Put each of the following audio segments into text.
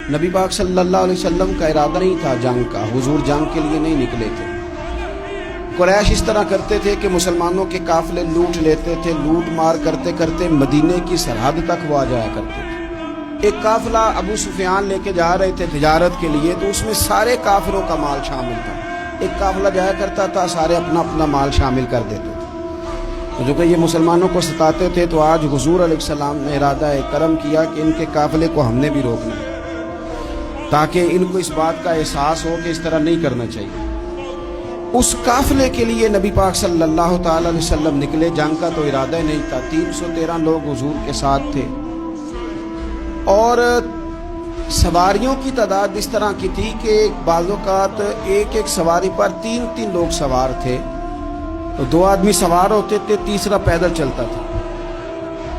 نبی پاک صلی اللہ علیہ وسلم کا ارادہ نہیں تھا جنگ کا، حضور جنگ کے لیے نہیں نکلے تھے۔ قریش اس طرح کرتے تھے کہ مسلمانوں کے قافلے لوٹ لیتے تھے، لوٹ مار کرتے کرتے مدینے کی سرحد تک وہ آ جایا کرتے تھے۔ ایک قافلہ ابو سفیان لے کے جا رہے تھے تجارت کے لیے، تو اس میں سارے کافروں کا مال شامل تھا۔ ایک قافلہ جایا کرتا تھا، سارے اپنا اپنا مال شامل کر دیتے تھے۔ جو کہ یہ مسلمانوں کو ستاتے تھے، تو آج حضور علیہ السلام نے ارادہ کرم کیا کہ ان کے قافلے کو ہم نے بھی روکنا ہے، تاکہ ان کو اس بات کا احساس ہو کہ اس طرح نہیں کرنا چاہیے۔ اس قافلے کے لیے نبی پاک صلی اللہ تعالی علیہ وسلم نکلے، جنگ کا تو ارادہ ہی نہیں تھا۔ 313 لوگ حضور کے ساتھ تھے، اور سواریوں کی تعداد اس طرح کی تھی کہ بعض اوقات ایک ایک سواری پر 3 لوگ سوار تھے، تو 2 آدمی سوار ہوتے تھے، تیسرا پیدل چلتا تھا۔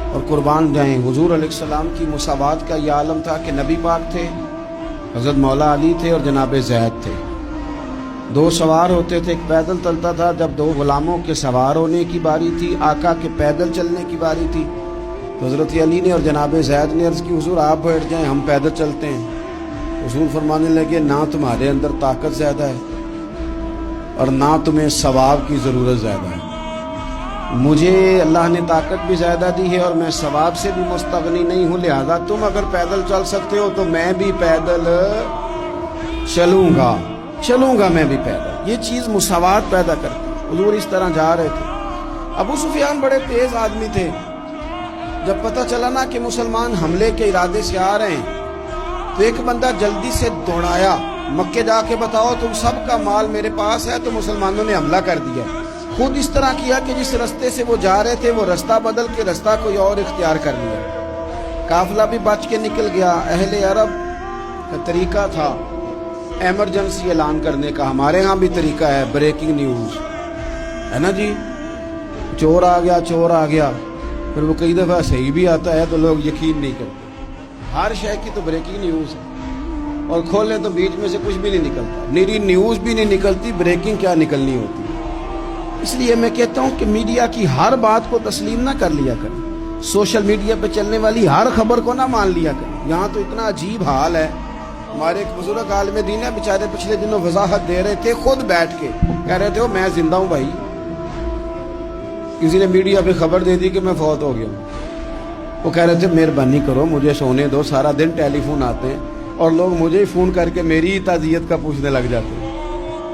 اور قربان جائیں، حضور علیہ السلام کی مساوات کا یہ عالم تھا کہ نبی پاک تھے، حضرت مولا علی تھے اور جناب زید تھے۔ 2 سوار ہوتے تھے، ایک پیدل چلتا تھا۔ جب 2 غلاموں کے سوار ہونے کی باری تھی، آقا کے پیدل چلنے کی باری تھی، تو حضرت علی نے اور جناب زید نے عرض کی، حضور آپ بیٹھ جائیں، ہم پیدل چلتے ہیں۔ حضور فرمانے لگے، نہ تمہارے اندر طاقت زیادہ ہے اور نہ تمہیں ثواب کی ضرورت زیادہ ہے۔ مجھے اللہ نے طاقت بھی زیادہ دی ہے اور میں ثواب سے بھی مستغنی نہیں ہوں، لہذا تم اگر پیدل چل سکتے ہو تو میں بھی پیدل چلوں گا میں بھی پیدل۔ یہ چیز مساوات پیدا کرتی۔ حضور اس طرح جا رہے تھے۔ ابو سفیان بڑے تیز آدمی تھے۔ جب پتہ چلا نا کہ مسلمان حملے کے ارادے سے آ رہے ہیں، تو ایک بندہ جلدی سے دوڑایا، مکے جا کے بتاؤ تم سب کا مال میرے پاس ہے۔ تو مسلمانوں نے حملہ کر دیا۔ خود اس طرح کیا کہ جس رستے سے وہ جا رہے تھے وہ رستہ بدل کے رستہ کوئی اور اختیار کر لیا۔ قافلہ بھی بچ کے نکل گیا۔ اہل عرب کا طریقہ تھا ایمرجنسی اعلان کرنے کا، ہمارے ہاں بھی طریقہ ہے، بریکنگ نیوز ہے نا جی، چور آ گیا۔ پھر وہ کئی دفعہ صحیح بھی آتا ہے تو لوگ یقین نہیں کرتے۔ ہر شے کی تو بریکنگ نیوز ہے، اور کھولیں تو بیچ میں سے کچھ بھی نہیں نکلتا، نیری نیوز بھی نہیں نکلتی، بریکنگ کیا نکلنی ہوتی ہے۔ اس لیے میں کہتا ہوں کہ میڈیا کی ہر بات کو تسلیم نہ کر لیا کریں، سوشل میڈیا پہ چلنے والی ہر خبر کو نہ مان لیا کریں۔ یہاں تو اتنا عجیب حال ہے، ہمارے ایک بزرگ عالم دین ہے، بیچارے پچھلے دنوں وضاحت دے رہے تھے، خود بیٹھ کے کہہ رہے تھے میں زندہ ہوں بھائی، کسی نے میڈیا پہ خبر دے دی کہ میں فوت ہو گیا ہوں۔ وہ کہہ رہے تھے مہربانی کرو مجھے سونے دو، سارا دن ٹیلی فون آتے ہیں اور لوگ مجھے ہی فون کر کے میری ہی تعزیت کا پوچھنے لگ جاتے ہیں۔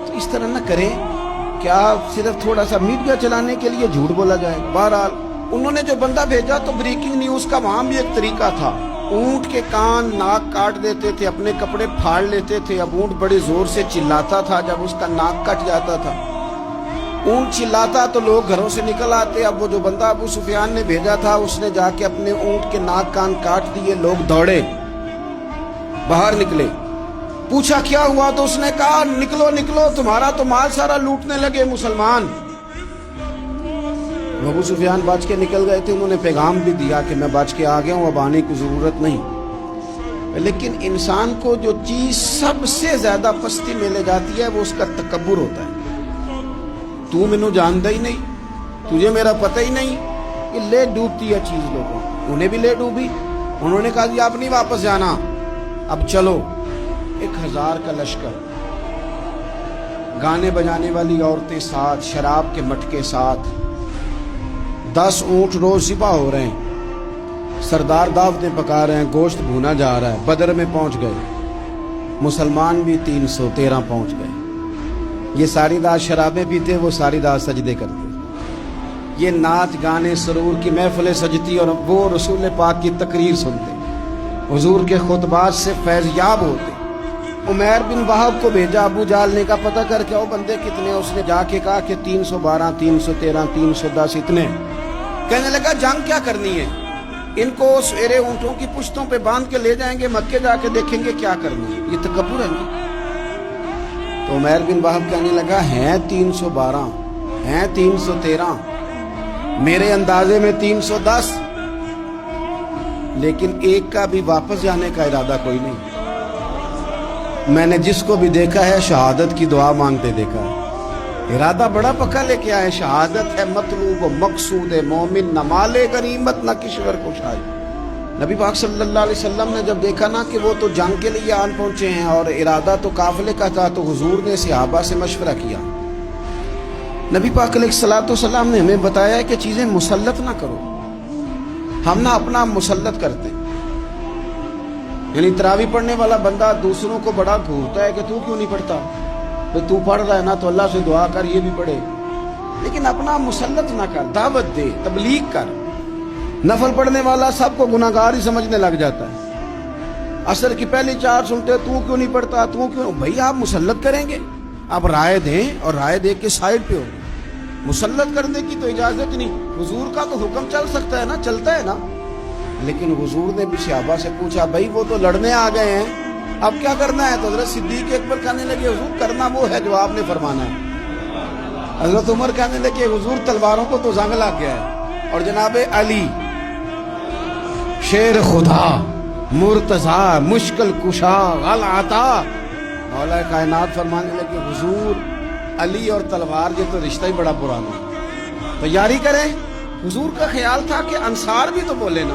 تو اس طرح نہ کریں، کیا صرف تھوڑا سا میڈیا چلانے کے لیے جھوٹ بولا جائے؟ بہرحال انہوں نے جو بندہ بھیجا تو بریکنگ نیوز کا وہاں بھی ایک طریقہ تھا۔ اونٹ کے کان ناک کاٹ دیتے تھے، اپنے کپڑے پھاڑ لیتے تھے۔ اب اونٹ بڑے زور سے چلاتا تھا، جب اس کا ناک کٹ جاتا تھا، اونٹ چلاتا تو لوگ گھروں سے نکل آتے۔ اب وہ جو بندہ ابو سفیان نے بھیجا تھا، اس نے جا کے اپنے اونٹ کے ناک کان کاٹ دیے۔ لوگ دوڑے باہر نکلے، پوچھا کیا ہوا، تو اس نے کہا نکلو تمہارا تو مال سارا لوٹنے لگے مسلمان۔ ابو سفیان بچ کے نکل گئے تھے، انہوں نے پیغام بھی دیا کہ میں بچ کے آ گیا ہوں، اب آنے کی ضرورت نہیں۔ لیکن انسان کو جو چیز سب سے زیادہ پستی میں لے جاتی ہے وہ اس کا تکبر ہوتا ہے۔ تو مینوں جاندا ہی نہیں، تجھے میرا پتہ ہی نہیں، کہ لے ڈوبتی ہے چیز لوگوں۔ انہیں بھی لے ڈوبی، انہوں نے کہا جی آپ نہیں واپس جانا، اب چلو۔ 1000 کا لشکر، گانے بجانے والی عورتیں ساتھ، شراب کے مٹکے ساتھ، 10 اونٹ روز ذبح ہو رہے ہیں، سردار دعوتیں پکا رہے ہیں، گوشت بھونا جا رہا ہے۔ بدر میں پہنچ گئے، مسلمان بھی 313 پہنچ گئے۔ یہ ساری رات شرابیں پیتے، وہ ساری رات سجدے کرتے، یہ نعت گانے سرور کی محفلیں سجتی اور وہ رسول پاک کی تقریر سنتے، حضور کے خطبات سے فیض یاب ہوتے۔ عمیر بن وہب کو بھیجا ابو جہل نے کہا پتہ کر کے او بندے کتنے، اس نے جا کے کہا کہ 312 313 310 اتنے۔ کہنے لگا جنگ کیا کرنی ہے، ان کو سویرے اونٹوں کی پشتوں پہ باندھ کے لے جائیں گے، مکے جا کے دیکھیں گے کیا کرنا ہے۔ یہ تکبر ہے نا۔ تو عمیر بن وہب کہنے لگا ہیں 312 ہیں 313، میرے اندازے میں 310، لیکن ایک کا بھی واپس جانے کا ارادہ کوئی نہیں۔ میں نے جس کو بھی دیکھا ہے شہادت کی دعا مانگتے دیکھا ہے، ارادہ بڑا پکا لے کے آئے، شہادت ہے مطلوب و مقصود ہے مومن، نہ مال غنیمت نہ کشور کشائی، نبی پاک صلی اللہ علیہ وسلم نے جب دیکھا نا کہ وہ تو جنگ کے لیے آن پہنچے ہیں اور ارادہ تو قافلے کا تھا، تو حضور نے صحابہ سے مشورہ کیا. نبی پاک علیہ الصلوۃ والسلام نے ہمیں بتایا ہے کہ چیزیں مسلط نہ کرو. ہم نہ اپنا مسلط کرتے ہیں، یعنی تراویح پڑھنے والا بندہ دوسروں کو بڑا گھورتا ہے کہ تو کیوں نہیں پڑھتا، تو پڑھ رہا ہے نا تو اللہ سے دعا کر یہ بھی پڑھے. لیکن اپنا مسلط نہ کر، دعوت دے، تبلیغ کر. نفل پڑھنے والا سب کو گناہگار ہی سمجھنے لگ جاتا ہے. عصر کی پہلی 4 سنتے تو کیوں نہیں پڑھتا، تو کیوں. بھائی آپ مسلط کریں گے، آپ رائے دیں اور رائے دے کے سائڈ پہ ہو. مسلط کرنے کی تو اجازت نہیں. حضور کا تو حکم چل سکتا ہے نا، چلتا ہے نا. لیکن حضور نے بھی صحابہ سے پوچھا بھائی وہ تو لڑنے آ گئے ہیں، اب کیا کرنا ہے؟ تو حضرت صدیق اکبر کہنے لگے حضور کرنا وہ ہے جو آپ نے فرمانا ہے. حضرت عمر کہنے لگے حضور تلواروں کو تو زنگ لگ گیا ہے. اور جناب علی شیر خدا مرتضی مشکل کشا غلعطا مولا کائنات فرمانے لگے حضور علی اور تلوار یہ تو رشتہ ہی بڑا پرانا ہے، تیاری کریں. حضور کا خیال تھا کہ انصار بھی تو بولے نا،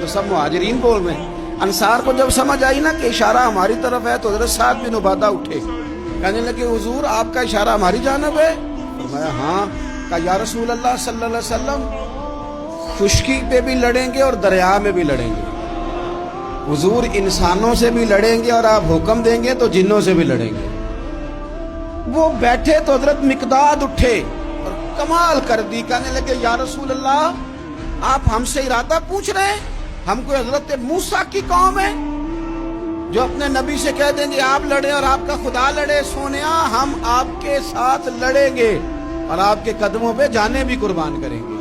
تو سب مہاجرین بول رہے ہیں. انصار کو جب سمجھ آئی نا کہ اشارہ ہماری طرف ہے تو حضرت سعد بن عبادہ اٹھے، کہنے لگے حضور آپ کا اشارہ ہماری جانب ہے؟ فرمایا ہاں. کہا یا رسول اللہ صلی اللہ علیہ وسلم خشکی پہ بھی لڑیں گے اور دریا میں بھی لڑیں گے. حضور انسانوں سے بھی لڑیں گے اور آپ حکم دیں گے تو جنوں سے بھی لڑیں گے. وہ بیٹھے تو حضرت مقداد اٹھے اور کمال کر دی، کہنے لگے یا رسول اللہ آپ ہم سے ارادہ پوچھ رہے ہیں؟ ہم کوئی حضرت موسیٰ کی قوم ہے جو اپنے نبی سے کہہ دیں گے آپ لڑیں اور آپ کا خدا لڑے؟ سونیا ہم آپ کے ساتھ لڑیں گے اور آپ کے قدموں پہ جانیں بھی قربان کریں گے.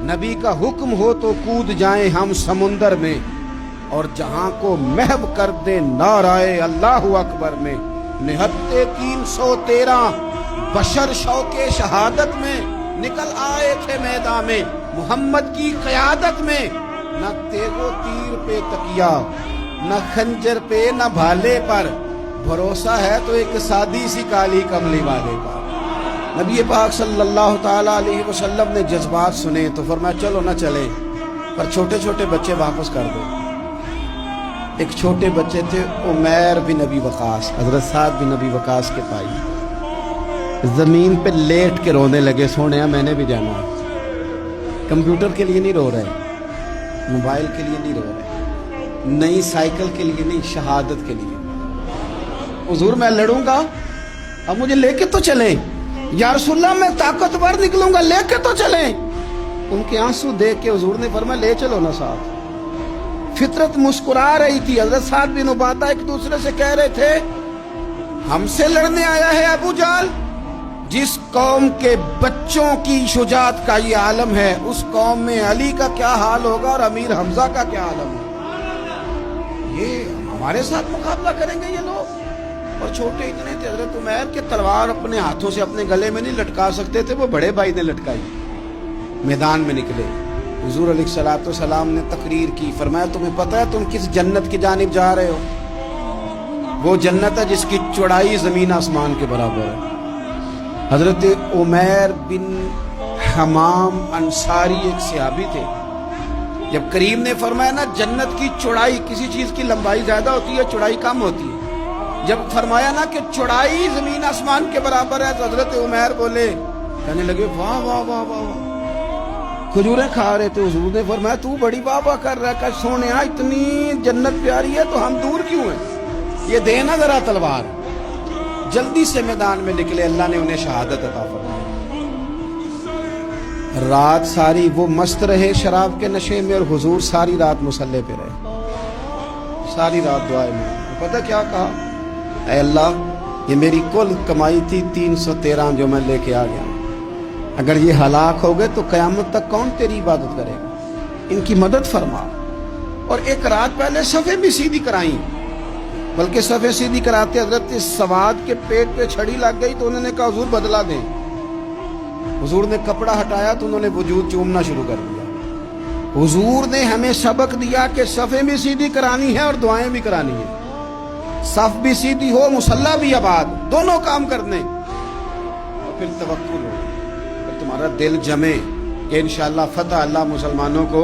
نبی کا حکم ہو تو کود جائیں ہم سمندر میں اور جہاں کو محو کر دیں نعرہ اللہ اکبر میں. نہتے 313 بشر شوق شہادت میں نکل آئے تھے میدان میں محمد کی قیادت میں. نہ تیغ و تیر پہ تکیا، نہ خنجر پہ، نہ بھالے پر، بھروسہ ہے تو ایک سادی سی کالی کملی والے پر. نبی پاک صلی اللہ تعالیٰ علیہ وسلم نے جذبات سنے تو فرمایا چلو نہ چلیں پر چھوٹے چھوٹے بچے واپس کر دو. ایک چھوٹے بچے تھے عمیر بن ابی وقاص، حضرت سعد بن ابی وقاص کے بھائی، زمین پہ لیٹ کے رونے لگے سونے میں نے بھی جانا ہے. کمپیوٹر کے لیے نہیں رو رہے، موبائل کے لیے نہیں رو رہے، نئی سائیکل کے لیے نہیں، شہادت کے لیے. حضور میں لڑوں گا اب مجھے لے کے تو چلیں. یا رسول اللہ میں طاقتور نکلوں گا، لے کے تو چلیں. ان کے آنسو دیکھ کے حضور نے فرمایا لے چلو نا ساتھ. فطرت مسکرا رہی تھی. حضرت سعد بن عبادہ ایک دوسرے سے کہہ رہے تھے ہم سے لڑنے آیا ہے ابو جہل. جس قوم کے بچوں کی شجاعت کا یہ عالم ہے اس قوم میں علی کا کیا حال ہوگا اور امیر حمزہ کا کیا عالم ہے. یہ ہمارے ساتھ مقابلہ کریں گے یہ لوگ. اور چھوٹے اتنے تھے حضرت عمیر کے تلوار اپنے ہاتھوں سے اپنے گلے میں نہیں لٹکا سکتے تھے، وہ بڑے بھائی نے لٹکائی. میدان میں نکلے، حضور علیہ الصلوۃ والسلام نے تقریر کی. فرمایا تمہیں پتہ ہے تم کس جنت کی جانب جا رہے ہو؟ وہ جنت ہے جس کی چوڑائی زمین آسمان کے برابر ہے. حضرت عمیر بن حمام انصاری ایک صحابی تھے. جب کریم نے فرمایا نا جنت کی چوڑائی، کسی چیز کی لمبائی زیادہ ہوتی ہے چوڑائی کم ہوتی ہے، جب فرمایا نا کہ چوڑائی زمین آسمان کے برابر ہے تو حضرت عمیر بولے، کہنے لگے واہ واہ واہ واہ. کھجوریں کھا رہے تھے. حضور نے فرمایا تو بڑی واہ واہ کر رہا ہے، کہ سونے اتنی جنت پیاری ہے تو ہم دور کیوں ہیں؟ یہ دے نا ذرا تلوار. جلدی سے میدان میں نکلے، اللہ نے انہیں شہادت عطا فرمائی. رات ساری وہ مست رہے شراب کے نشے میں اور حضور ساری رات مصلی پہ رہے، ساری رات دعائیں میں. پتہ کیا کہا؟ اے اللہ یہ میری کل کمائی تھی 313 جو میں لے کے آ گیا، اگر یہ ہلاک ہو گئے تو قیامت تک کون تیری عبادت کرے گا؟ ان کی مدد فرما. اور ایک رات پہلے صفیں بھی سیدھی کرائیں، بلکہ صفیں سیدھی کراتے حضرت سواد کے پیٹ پہ چھڑی لگ گئی تو انہوں نے کہا حضور بدلا دیں. حضور نے کپڑا ہٹایا تو انہوں نے وجود چومنا شروع کر دیا. حضور نے ہمیں سبق دیا کہ صفیں بھی سیدھی کرانی ہے اور دعائیں بھی کرانی ہیں. صف بھی سیدھی ہو، مصلی بھی آباد، دونوں کام کرنے. اور پھر توکل ہو، پھر تمہارا دل جمے کہ انشاءاللہ فتح اللہ مسلمانوں کو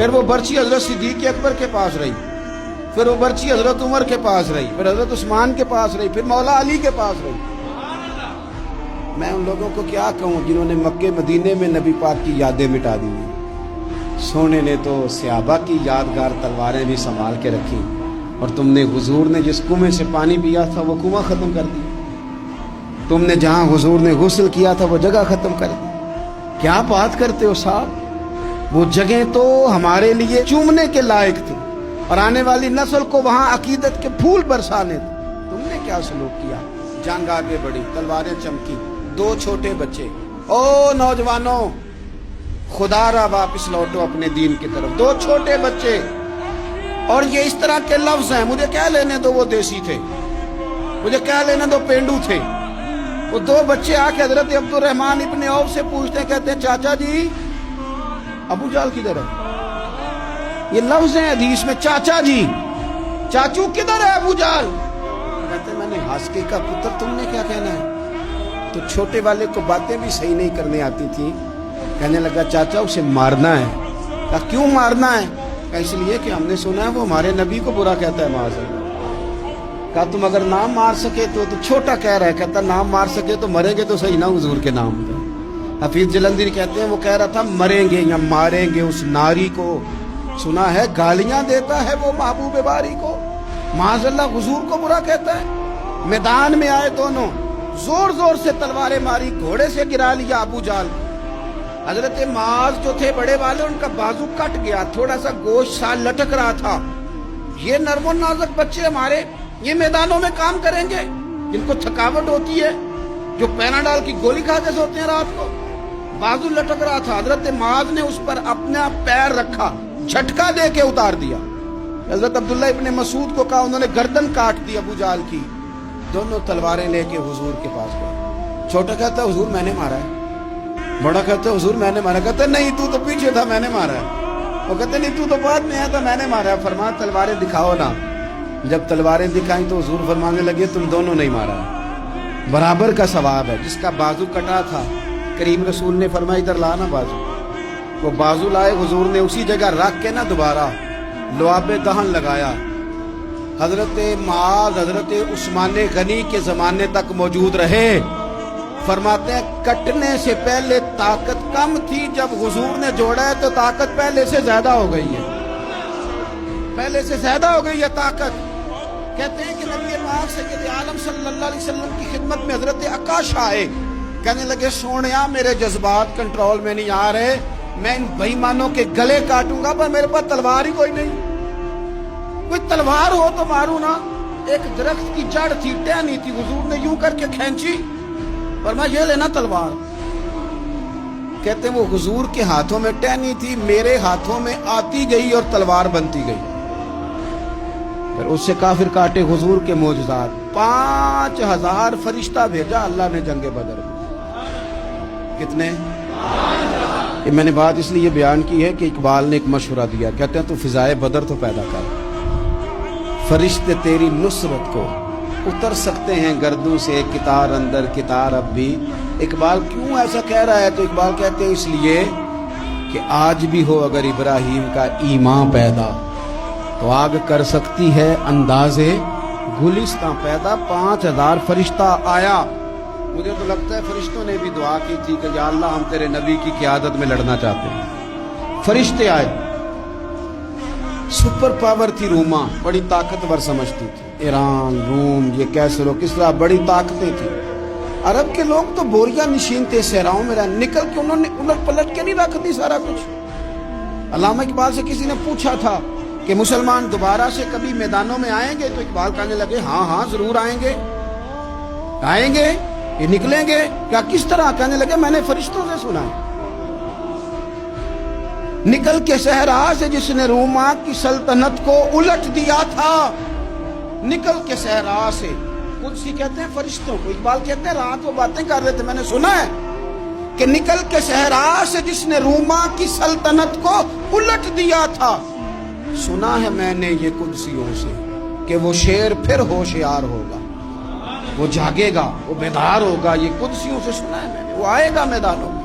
پھر وہ برچی حضرت صدیق اکبر کے پاس رہی، پھر وہ برچی حضرت عمر کے پاس رہی، پھر حضرت عثمان کے پاس رہی، پھر مولا علی کے پاس رہی۔ میں ان لوگوں کو کیا کہوں جنہوں نے مکے مدینے میں نبی پاک کی یادیں مٹا دی ہیں۔ سونے نے تو صحابہ کی یادگار تلواریں بھی سنبھال کے رکھی، اور تم نے حضور نے جس کنویں سے پانی پیا تھا وہ کنواں ختم کر دیا، تم نے جہاں حضور نے غسل کیا تھا وہ جگہ ختم کر دی۔ کیا بات کرتے ہو صاحب، وہ جگہ تو ہمارے لیے چومنے کے لائق تھی اور آنے والی نسل کو وہاں عقیدت کے پھول برسانے تھے، تم نے کیا سلوک کیا؟ جنگ آگے بڑھی، تلواریں چمکی، 2 چھوٹے بچے، او نوجوانوں خدا را واپس لوٹو اپنے دین کی طرف، 2 چھوٹے بچے، اور یہ اس طرح کے لفظ ہیں، مجھے کیا لینے دو وہ دیسی تھے، مجھے کیا لینے دو پینڈو تھے۔ وہ 2 بچے آ کے حضرت عبد الرحمن ابن عوف سے پوچھتے ہیں، کہتے ہیں چاچا جی ابو جال کدھر ہے؟ یہ لفظ ہیں حدیث میں، چاچا جی، چاچو کدھر ہے ابو جال؟ کہتے ہیں میں نے ہاسکے کا پتر، تم نے کیا کہنا ہے؟ تو چھوٹے والے کو باتیں بھی صحیح نہیں کرنے آتی تھی، کہنے لگا چاچا اسے مارنا ہے۔ کہا کیوں مارنا ہے؟ کہا اس لیے کہ ہم نے سنا ہے وہ ہمارے نبی کو برا کہتا ہے معاذ اللہ۔ کہا تم اگر نام مار سکے تو چھوٹا کہہ رہا ہے، کہتا نام مار سکے تو مریں گے تو صحیح نا حضور کے نام پہ۔ حفیظ جلندری کہتے ہیں وہ کہہ رہا تھا مریں گے یا ماریں گے اس ناری کو، سنا ہے گالیاں دیتا ہے وہ محبوب باری کو، معاذ اللہ حضور کو برا کہتا ہے۔ میدان میں آئے دونوں، زور زور سے تلواریں ماری، گھوڑے سے گرا لیا ابو جال۔ حضرت معاذ جو تھے بڑے والے، ان کا بازو کٹ گیا، تھوڑا سا گوشت سا لٹک رہا تھا۔ یہ نرم و نازک بچے ہمارے، یہ میدانوں میں کام کریں گے، جن کو تھکاوٹ ہوتی ہے، جو پیناڈال کی گولی کھا کے سوتے ہیں رات کو، بازو لٹک رہا تھا۔ حضرت معاذ نے اس پر اپنا پیر رکھا، جھٹکا دے کے اتار دیا۔ حضرت عبداللہ ابن مسعود کو کہا، انہوں نے گردن کاٹ دی ابو جال کی۔ دونوں تلواریں لے کے حضور کے پاس گئے۔ چھوٹا کہتا ہے حضور میں نے مارا ہے، بڑا کہتا ہے حضور میں نے مارا، کہتا ہے نہیں تو پیچھے تھا میں نے مارا ہے، وہ کہتے نہیں تو بعد میں آیا تھا میں نے مارا ہے۔ فرمایا تلواریں دکھاؤ نا۔ جب تلواریں دکھائیں تو حضور فرمانے لگے تم دونوں نہیں مارا ہے، برابر کا ثواب ہے۔ جس کا بازو کٹا تھا کریم رسول نے فرمایا ادھر لانا بازو، وہ بازو لائے، حضور نے اسی جگہ رکھ کے نا دوبارہ لعاب دہن لگایا۔ حضرت معاذ حضرت عثمان غنی کے زمانے تک موجود رہے۔ فرماتے ہیں کٹنے سے پہلے طاقت کم تھی، جب حضور نے جوڑا ہے تو طاقت پہلے سے زیادہ ہو گئی ہے، پہلے سے زیادہ ہو گئی ہے طاقت۔ کہتے ہیں کہ نبی پاک سید عالم صلی اللہ علیہ وسلم کی خدمت میں حضرت عکاش آئے، کہنے لگے سونیا میرے جذبات کنٹرول میں نہیں آ رہے، میں ان بے ایمانوں کے گلے کاٹوں گا، پر میرے پاس تلوار ہی کوئی نہیں، کوئی تلوار ہو تو ماروں نا۔ ایک درخت کی جڑ تھی، ٹہنی تھی، حضور نے یوں کر کے کھینچی، فرمایا یہ لینا تلوار۔ کہتے ہیں وہ حضور کے ہاتھوں میں ٹہنی تھی، میرے ہاتھوں میں آتی گئی اور تلوار بنتی گئی، پھر اس سے کافر کاٹے حضور کے معجزات۔ 5000 فرشتہ بھیجا اللہ نے جنگ بدر میں۔ کتنے؟ یہ میں نے بات اس لیے بیان کی ہے کہ اقبال نے ایک مشورہ دیا، کہتے ہیں تو فضائے بدر تو پیدا کر، فرشتے تیری نصرت کو اتر سکتے ہیں گردوں سے، کتار اندر کتار اب بھی۔ اقبال کیوں ایسا کہہ رہا ہے؟ تو اقبال کہتے ہیں اس لیے کہ آج بھی ہو اگر ابراہیم کا ایمان پیدا تو آگ کر سکتی ہے اندازے گلستان پیدا۔ 5000 فرشتہ آیا، مجھے تو لگتا ہے فرشتوں نے بھی دعا کی تھی کہ یا اللہ ہم تیرے نبی کی قیادت میں لڑنا چاہتے ہیں۔ فرشتے آئے، سپر پاور تھی روما، بڑی طاقتور سمجھتی تھی، ایران، روم، یہ کیسر و کسرا، بڑی طاقتیں تھیں۔ عرب کے لوگ تو بوریاں نشین تھے، صحراؤں میں نکل کے انہوں نے الٹ پلٹ کے نہیں رکھ دی سارا کچھ۔ علامہ اقبال سے کسی نے پوچھا تھا کہ مسلمان دوبارہ سے کبھی میدانوں میں آئیں گے؟ تو اقبال کہنے لگے ہاں ہاں ضرور آئیں گے، آئیں گے، یہ نکلیں گے۔ کیا کس طرح؟ کہنے لگے میں نے فرشتوں سے سنا ہے، نکل کے صحرا سے جس نے روما کی سلطنت کو الٹ دیا تھا، نکل کے صحرا سے۔ قدسی کہتے ہیں فرشتوں کو، اقبال کہتے ہیں رات وہ باتیں کر رہے تھے، میں نے سنا ہے کہ نکل کے صحرا سے جس نے روما کی سلطنت کو الٹ دیا تھا، سنا ہے میں نے یہ قدسیوں سے کہ وہ شیر پھر ہوشیار ہوگا، وہ جاگے گا، وہ بیدار ہوگا، یہ قدسیوں سے سنا ہے میں نے، وہ آئے گا میدانوں میں۔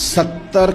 70